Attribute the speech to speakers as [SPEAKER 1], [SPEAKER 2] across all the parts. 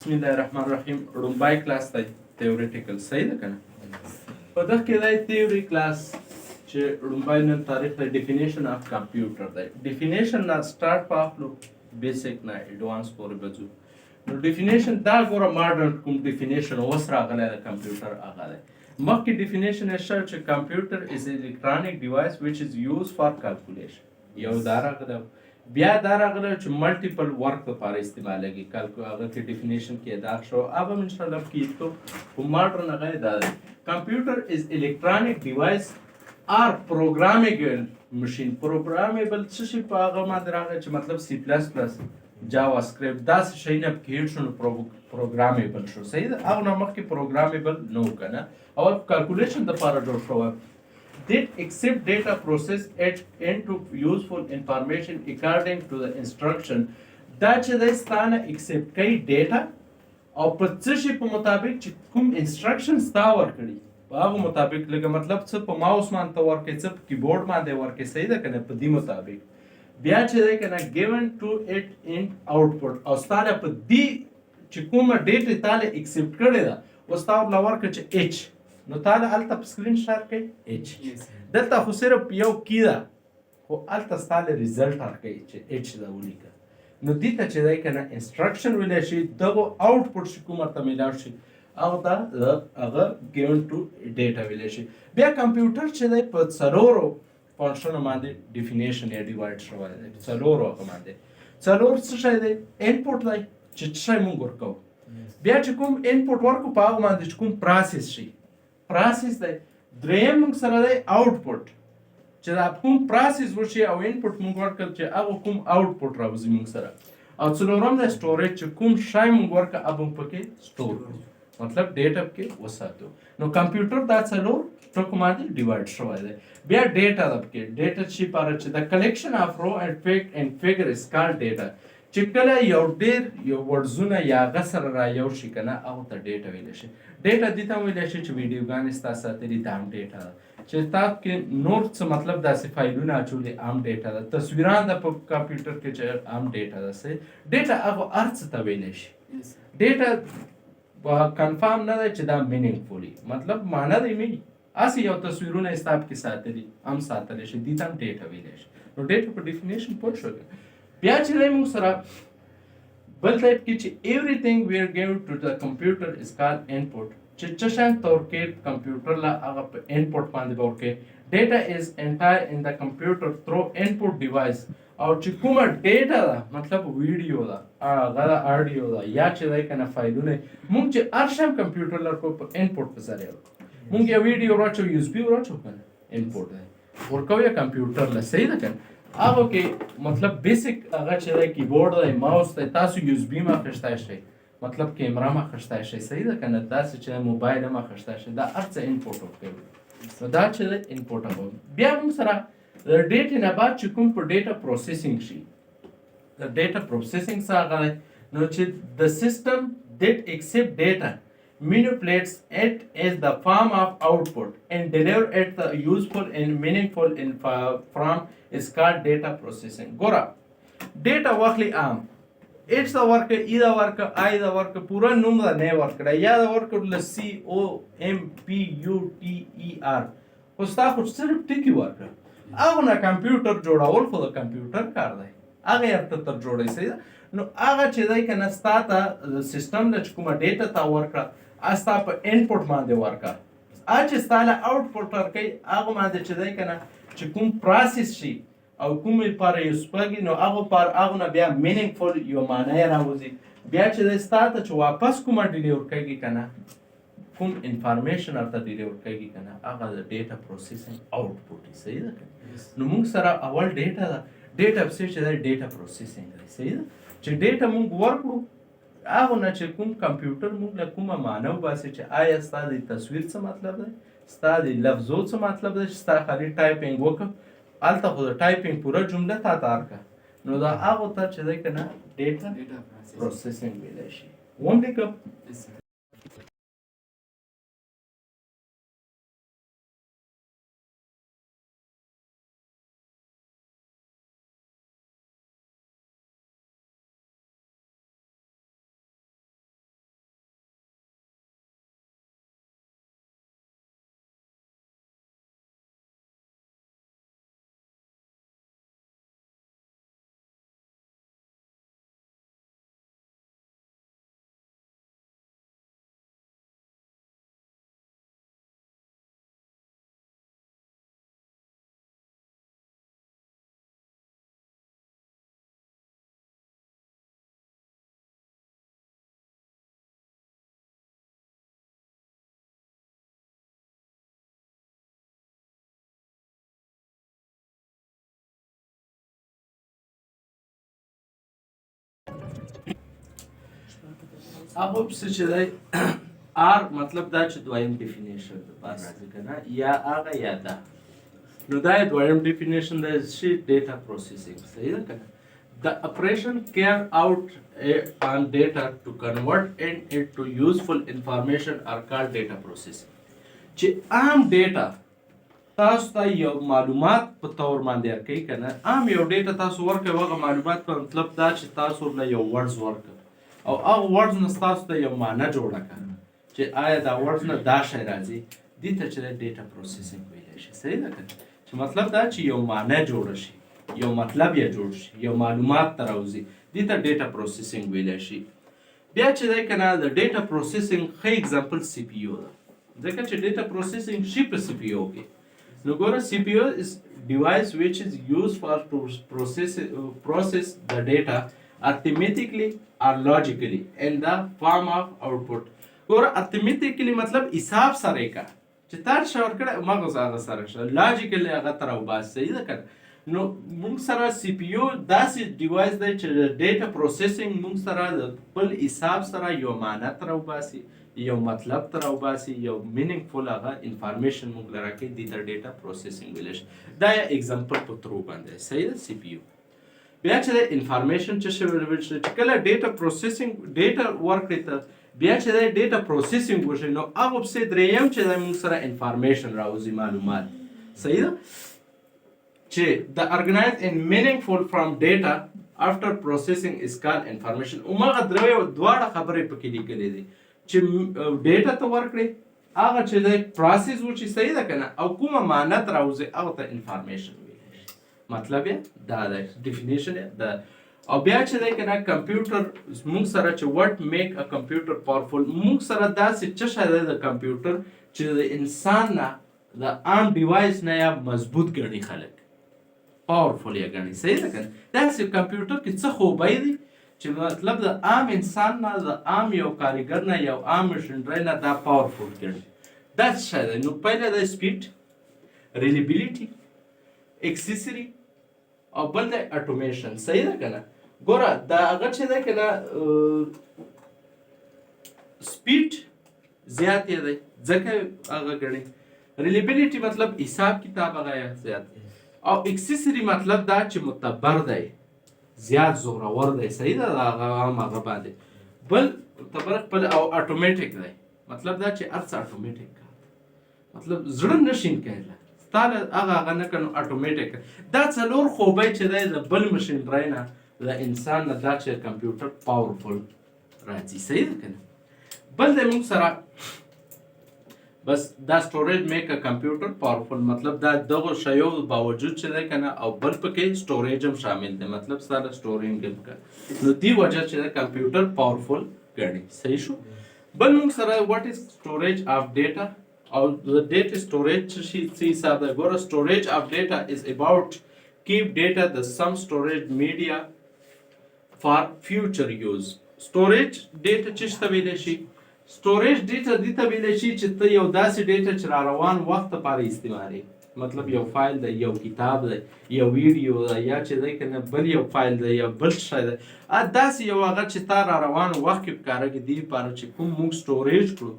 [SPEAKER 1] بسم الله الرحمن الرحیم لومبای کلاس دی تیوریټیکل صحیح ده کنه په دغه کې دی تیوري کلاس چې لومبای نن تاریخ دی ډیفینیشن اف کمپیوټر دی ډیفینیشن نه سٹارټ پاخلو بیسیک نه ایڈوانس پورې بځو نو ډیفینیشن دا ګوره ماډرن کوم ډیفینیشن اوس راغلی د کمپیوټر هغه دی مخکې ډیفینیشن یې شوی چې کمپیوټر از الکترونیک ډیوایس ویچ از یوز فار کیلکولیشن یو دا راغلی بیا دا راغلی چې ملټیپل ورک لپاره استعمالیږي هغه کې ډیفینیشن کې دا شو اب هم انشاءالله کې تو په ماډرن هغه دا دی کمپیوټر از الکترونیک ډیوایس آر پروګرامیبل ماشین پروګرامیبل څه شي په هغه باندې راغلی چې مطلب سی پلس پلس جاوا سکرپټ داسې شی نه پکې هېډ شو نو پروګرامیبل شو صحیح ده هغه نه مخکې پروګرامیبل نه و که نه اول کالکولیشن دپاره جوړ شوی did accept data process into useful information according to the instruction دا چې دی ستانه accept کوي ډیټا او په څه شي په مطابق چې کوم انسټرکشن ستا ورکړي په هغه مطابق لکه مطلب څه په ماوس باندې ته ورکړي څه په کیبورډ باندې ورکړي صحیح ده که نه په دې مطابق بیا چې دی که نه given to it in output او ستانه په دې چې کومه ډیټا تاله accept کړې ده اوس تا ورله ورکړه چې h نو تاله هلته په سکرین شار کوي اچ دلته خو صرف یو کی ده خو هلته ستاله ریزلټ ورکوي چې اچ ده ولیکه نو دې ته چې دی که نه انسټرکشن ویلی شي دغه آوټپوټ چې کوم ورته میلاو شي هغه ته هغه ګیون ټو ډیټا ویلی شي بیا کمپیوټر چې دی په څلورو فنکشنو باندې ډیفینیشن یې ډیوایډ شوی دی څلورو هغه باندې څلور څه شی دی انپوټ دی چې څه شی مونږ ورکوو بیا چې کوم انپوټ ورکو په هغه باندې چې کوم پروسس شي پروسس دی دریم موږ سره دی آوټپوټ چې دا کوم پروسس وشي او انپوټ موږ ورکړل چې هغه کوم آوټپوټ راوځي موږ سره او څلورم دی سټوریج چې کوم شی موږ ورکړه هغه موږ پکې سټور کړو مطلب ډیټا پکې وساتو نو کمپیوټر دا څلور ټکو باندې ډیوایډ شوی دی بیا ډیټا ده پکې ډیټا شي پاره چې د کلیکشن اف رو اینڈ فیګر از کال ډیټا چې کله یو ډېر یو ورډزونه یا هغه سره را یو شي که نه هغو ته ډیټا ویلی شي ډیټا دې ته ویلی شي چې ویډیوګانې ستا ساتلي دا هم ډیټا ده چې تا کې نور څه مطلب داسې فایلونه اچولي هم ډیټا ده تصویران ده په کمپیوټر کې چې هم ډیټا ده صحیح ډیټا هغه هر څه ته ویلی شي ډیټا کنفارم نه دی چې دا مینینګفولي مطلب معنا دی مینی هسې یو تصویرونه یې ستا پکې ساتلي هم ساتلی شي دې ته هم ډیټا ویلی شي نو ډیټا په ډیفینیشن پوه شو بیا چې دی موږ سره بل ټایپ کې چې everything we are given to the computer is called input چې څه شان ته ورکې کمپیوټر له هغه په انپوټ باندې به ورکې ډیټا از انټایر ان د کمپیوټر تھرو انپوټ ډیوایس او چې کومه ډیټا ده مطلب ویډیو ده هغه ده اډیو ده یا چې دی که نه فایلونه موږ چې هر شی کمپیوټر لرکو په انپوټ په ذریعه ورکو موږ یو ویډیو راچو یو اس بي راچو که نه انپوټ دی ورکوو یا کمپیوټر له صحیح ده که نه هغه کې مطلب بیسیک هغه چې دی کیبورډ دی ماوس دی تاسو یو اس بي هم اخیستی شئ مطلب کیمرا هم اخیستی شئ صحیح ده که نه داسې چې موبایل هم اخیستی شئ دا هر څه انپوټ ورکوي نو دا چې دی انپوټ هغه بیا موږ سره د ډیټې نه بعد چې کوم په ډیټا پروسیسینګ شي د ډیټا پروسیسینګ څه هغه دی نو چې د سیسټم دیټ ایکسپټ ډیټا manipulates it as the form of output and deliver it the useful and meaningful from is called data processing ګوره ډیټا واخلي عام ایچ دا ورکه ای دا ورکه آی دا ورکه پورا نوم دا نه ورکړه یا دا ورکړه سی او ام پی یو ټی ای آر خو ستا خو صرف ټکي ورکړه هغه نه کمپیوټر جوړول خو د کمپیوټر کار دی هغه یې ته تر جوړی صحیح ده نو هغه چې دی که نه ستا ته سیسټم له چې کومه ډیټا تا ورکړه ستا په انپوټ باندې ورکړه هغه چې ستا له آوټپوټ ورکوي هغه باندې چې دی که نه چې کوم پروسس شي او کومې لپاره یو سپږي نو هغه نه بیا مینینګفول یو معنی یې راوځي بیا چې دی ستا ته چې واپس کومه ډیلیور کېږي که نه کوم انفارمیشن ورته ډیلیور کېږي که نه هغه د ډیټا پروسیسینګ آوټپوټ وي صحیح ده نو موږ سره اول ډیټا ده ډیټا پسې چې دی ډیټا پروسیسینګ دی صحیح ده چې ډیټا موږ ورکړو هغه نه چې کوم کمپیوټر موږ له کومه معنی وباسي چې آیا ستا د تصویر څه مطلب دی ستا د لفظو څه مطلب دی چې ستا خالي ټایپینګ وکړه هلته خو د ټایپینګ پوره جمله تا ته ورکړه نو دا هغو ته چې دی که نه ډیټا پروسیسینګ ویلی شي ولیکم هغه څه چې دی آر مطلب دا چې دویم ډیفینیشن د پاره راځي که نه یا هغه یا دا نو دا یې دویم ډیفینیشن دی چې ډیټا پروسیسینګ صحیح ده که نه The operation carried out on data to convert it into useful information are called data processing. چې عام ډیټا تاسو ته یو معلومات په تور باندې ورکوي که نه عام یو ډیټا تاسو ورکوي هغه معلومات په مطلب دا چې تاسو له یو ورډز ورکړه او هغه ورډز نه تاسو ته یو معنی جوړه کړه چې آیا دا ورډز نه دا شی راځي دې ته چې ډیټا پروسیسینګ ویلی شي صحیح ده که چې مطلب دا چې یو معنی جوړه شي یو مطلب یې جوړ شي یو معلومات ته راوځي دې ته ډیټا پروسیسینګ ویلی شي بیا چې دی که نه د ډیټا پروسیسینګ ښه اګزامپل سی پی یو ده ځکه چې ډیټا پروسیسینګ شي په سی پی یو کې نو ګوره سی پی یو از ډیوایس ویچ از یوز فار ټو پروسیس د ډیټا arithmetically or logically in the form of output ګوره arithmetically مطلب حساب سره کا چې تار شاور کړه مغز هغه سره شه لاجیکلی هغه تر او باس صحیح ده کنه نو موږ سره سی پی یو داسې ډیوایس دی چې ډیټا پروسیسینګ موږ سره د خپل حساب سره یو معنی تر وباسي یو مطلب تر وباسي یو مینینګ فول هغه انفارمیشن موږ لره کې د ډیټا پروسیسینګ ویل شي دا یو اگزامپل په ترو باندې صحیح ده سی پی یو بیا چې د انفارمیشن چې کله ډیټا پروسیسینګ ډیټا ورکړي ته بیا چې د ډیټا پروسیسینګ وشي نو هغه څه دریم چې د موږ سره انفارمیشن راوځي معلومات صحیح ده چې the organized and meaningful from data after processing is called information اومغه دواړه خبرې پکې لیکلې دي چې ډیټا ته ورکړي هغه چې د پروسس و چې صحیح ده کنه او کومه معنی تر راوځي هغه ته انفارمیشن ویل شي مطلب یې دا ده ډیفینیشن دا او بیا چې دی کنه کمپیوټر موږ سره چې what make a computer powerful موږ سره داسې څه شی دی د کمپیوټر چې د انسان نه د عام ډیوایس نه یا مضبوط ګڼي خلک پاورفul یې ګڼي صحیح ده کنه داسې کمپیوټر کې څه خوبی دي چې مطلب د عام انسان نه د عام یو کارګر نه یو عام مشینري نه دا پاورفul ګڼي دا څه شی دی نو پهله د سپیډ ریلیبیلیټي اکسیسري او بل د اټومیشن صحیح ده کنه ګوره دا هغه چې دی کنه سپیډ زیات یې دی ځکه هغه ګڼي ریلیبیلیټي مطلب حساب کتاب هغه زیات دی او اکسیسري مطلب دا چې معتبر دی زیات زورور دی صحیح ده هغه باندې بل معتبر خپل او اټومیټیک دی مطلب دا چې هر څه اټومیټیک کار مطلب زړه نشین کېدل ستاله هغه نه کنو اټومیټیک دا څلور خوبی چې دی د بل مشینري نه د انسان نه دا چې کمپیوټر پاورفل راځي صحیح ده کنه بل د موږ سره بس دا سټوریج میک ا کمپیوټر پاورفل مطلب دا دغه شیو باوجود چې دی کنه او بل پکې سټوریج هم شامل دی مطلب سره سټورینګ هم کا نو دی وجه چې د کمپیوټر پاورفل ګڼي صحیح شو بل موږ سره واټ از سټوریج اف ډیټا او د ډیټا سټوریج چې حساب دی ګوره سټوریج اف ډیټا از اباوت keep data the some storage media for future use storage data چې څه ویل شي storage data دې ته ویل شي چې ته یو داسې ډیټا چې را روان وخت لپاره استعمالي مطلب یو فایل دی یو کتاب دی یو ویډیو دی یا چې دی کنه بل یو فایل دی یا بل شی دی داسې یو هغه چې تا را روان وخت کې کارګي دی لپاره چې کوم موږ سټوریج کړو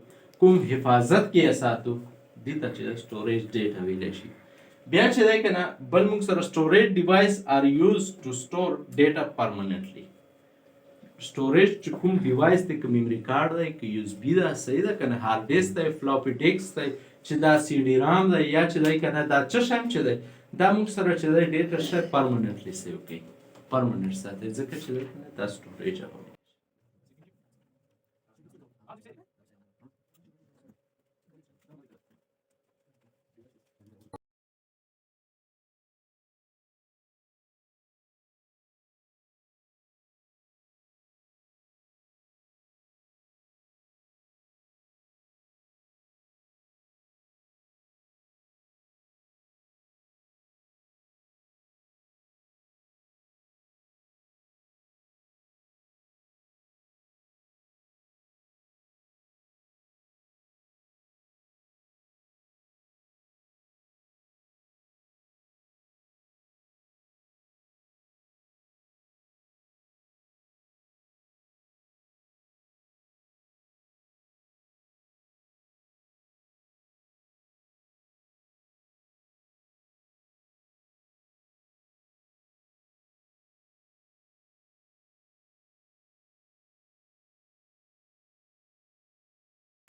[SPEAKER 1] کوم حفاظت کې ساتو دې ته چې storage data ویل شي بیا چې دی کنه بل موږ سره storage device are used to store data permanently storage چې کوم ډیوایس دی که میموري کارت دی که یو اس بي ده صحیح ده کنه هارد ډیسک دی فلاپي ډیسک دی چې دا سی ډي رام دی یا چې دی کنه دا څه شی چې دی دا موږ سره چې دی ډیټا شی پرمننټلی سیو کوي پرمننټ ساتي ځکه چې دی کنه دا سټوریج هغه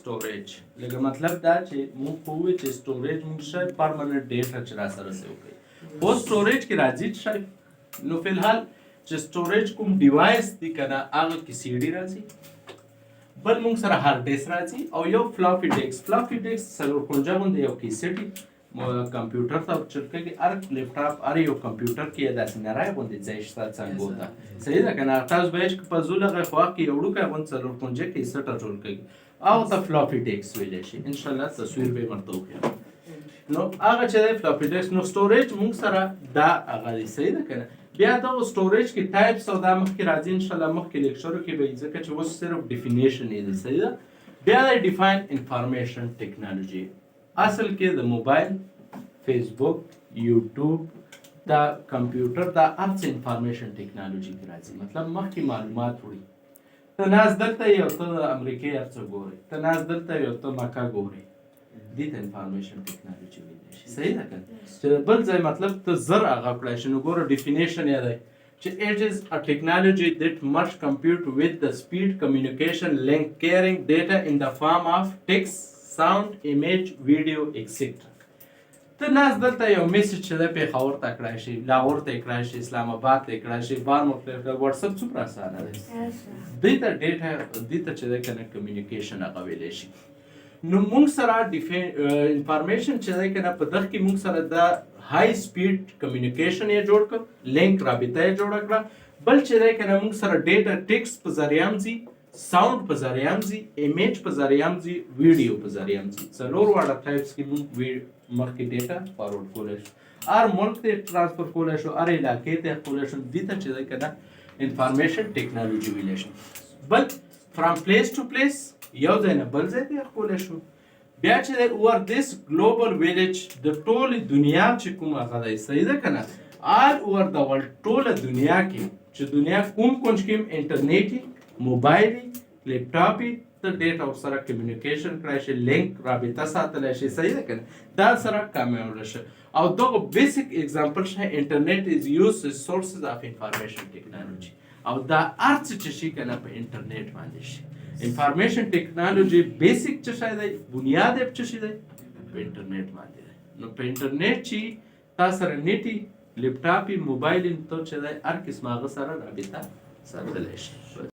[SPEAKER 1] سټوریج لکه مطلب دا چې موږ خو وایو چې سټوریج موږ شای پرمننټ ډیټا چې را سره سیو کوي خو سټوریج کې راځي شای نو فلحال چې سټوریج کوم ډیوایس دی کنه هغه کې سی ډي راځي بل موږ سره هارد ډیسک راځي او یو فلاپی ډیسک څلور کونجه باندې یو کیسټي کمپیوټر ته چرکږي هر لیپټاپ هر یو کمپیوټر کې داسې نه راي باندې ځای شته څنګه وته صحیح ده کنه تاسو به چې په زوله خوا کې یو ډوکه باندې څلور کونجه کې سټر ټول کوي او ته فلاپی ډیسک ویل شي ان شاء الله تصویر به ورته وکړم نو هغه چې فلاپی ډیسک نو سټوریج موږ سره دا هغه دی صحیح ده کنه بیا دا سټوریج کې ټایپس او دا مخکې راځي ان شاء الله مخکې لیکچر کې به ځکه چې اوس صرف ډیفینیشن یې دی صحیح ده بیا د ډیفاین انفارمیشن ټیکنالوژي اصل کې د موبایل فیسبوک یوټیوب دا کمپیوټر دا هر څه انفارمیشن ټیکنالوژي کې راځي مطلب مخکې معلومات وړي ته ناز دلته یو ته د امریکې هر څه ګورې ته ناز دلته یو ته مکه ګورې دې ته انفارمیشن ټیکنالوژي ویلی شي صحیح ده که چې بل ځای مطلب ته زر هغه کړی شي نو ګوره ډیفینیشن یې دی چې it is a technology that must compute with the speed communication link carrying data in the form of text sound image video etc ته ناز دلته یو میسج چې دی پېښور ته کړی شي لاهور ته یې کړی شي اسلام آباد ته یې کړی شي بار مختلف وټساپ څومره اسانه دی دې ته ډیټا دې ته چې دی که نه کمیونیکیشن هغه ویلی شي نو موږ سره انفارمیشن چې دی که نه په دغه کې موږ سره د های سپیډ کمیونیکیشن یې جوړ کړ لینک رابطه یې جوړه کړه بل چې دی که نه موږ سره ډیټا ټیکسټ په ذریعه هم ځي ساوند په ذریعه هم ځي ایمیج په ذریعه هم ځي ویډیو په ذریعه هم ځي څلور واړه ټایپس کې موږ مخکې ډیټا فارورډ کولی شو هر ملک ته ټرانسفر کولی شو هر علاقې ته کولی شو دې ته چې دی که نه انفارمیشن ټیکنالوژي ویلی شو بل فرام پلیس ټو پلیس یو ځای نه بل ځای ته کولی شو بیا چې دی اوور دیس ګلوبل ویلیج د ټولې دنیا چې کوم هغه دی صحیح ده که نه آل اوور د ورلډ ټوله دنیا کې چې دنیا کوم کونج کې هم انټرنیټ موبایل لیپټاپ ته ډیټا ورسره کمیونیکیشن کړی شي لینک رابطه ساتلی شي صحیح ده که نه دا سره کامیابه شي او دغه بیسیک اگزامپل شي انټرنیټ از یوز سورسز اف انفارمیشن ټیکنالوژي او دا هر څه چې شي که نه په انټرنیټ باندې شي انفارمیشن ټیکنالوژي بیسیک څه شی دی بنیاد یې څه شی دی په انټرنیټ باندې دی نو په انټرنیټ چې تا سره نیټي لیپټاپ موبایل ته چې دی هر قسم هغه سره رابطه ساتلی شي